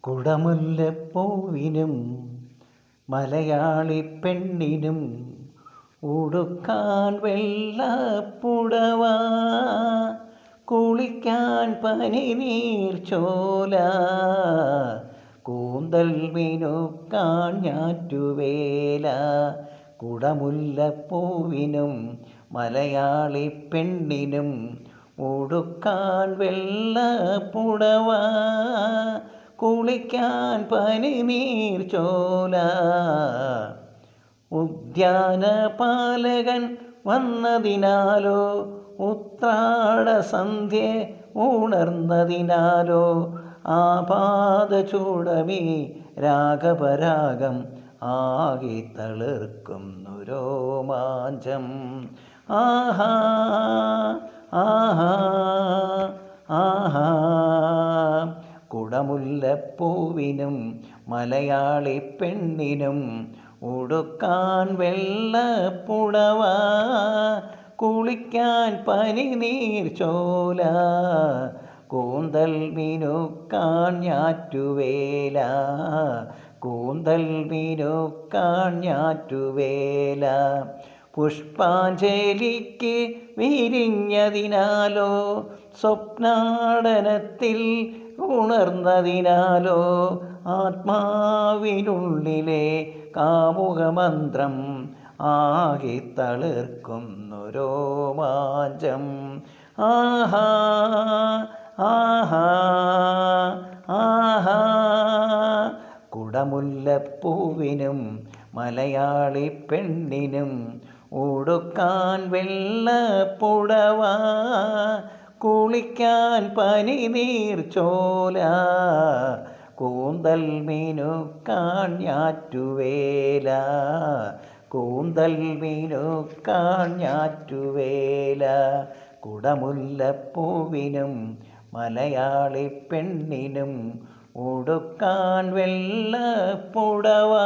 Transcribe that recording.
കുടമുല്ലപ്പൂവിനും മലയാളി പെണ്ണിനും ഉടുക്കാൻ വെള്ളപ്പുടവ, കുളിക്കാൻ പനിനീർ ചോല, കൂന്തൽ മിനുക്കാൻ ഞാറ്റുവേല. കുടമുല്ലപ്പൂവിനും മലയാളി പെണ്ണിനും ഉടുക്കാൻ വെള്ളപ്പുടവ, കുളിക്കാൻ പനിനീർ ചോല. ഉദ്യാനപാലകൻ വന്നതിനാലോ ഉത്രാടസന്ധ്യ ഉണർന്നതിനാലോ ആപാദചൂടമീ രാഗപരാഗം ആകെ തളിർക്കുന്നു രോമാഞ്ചം. ആഹാ ആഹാ ആഹാ. കുടമുല്ലപ്പൂവിനും മലയാളി പെണ്ണിനും ഉടുക്കാൻ വെള്ളപ്പുടവ, കുളിക്കാൻ പനിനീർ ചോല, കൂന്തൽ മിനുക്കാൻ ഞാറ്റുവേല, കൂന്തൽ മിനുക്കാൻ ഞാറ്റുവേല. പുഷ്പാഞ്ജലിക്ക് വിരിഞ്ഞതിനാലോ സ്വപ്നാടനത്തിൽ ഉണർന്നതിനാലോ ആത്മാവിനുള്ളിലെ കാമുകമന്ത്രം ആകെ തളിർക്കുന്നു രോമാഞ്ചം. ആഹാ ആഹാ ആഹാ. കുടമുല്ലപ്പൂവിനും മലയാളി പെണ്ണിനും ഉടുക്കാൻ വെള്ളപ്പുടവ, കുളിക്കാൻ പനിനീർ ചോല, കൂന്തൽ മിനുക്കാൻ ഞാറ്റുവേല, കൂന്തൽ മിനുക്കാൻ ഞാറ്റുവേല. കുടമുല്ലപ്പൂവിനും മലയാളി പെണ്ണിനും ഉടുക്കാൻ വെള്ളപ്പുടവ.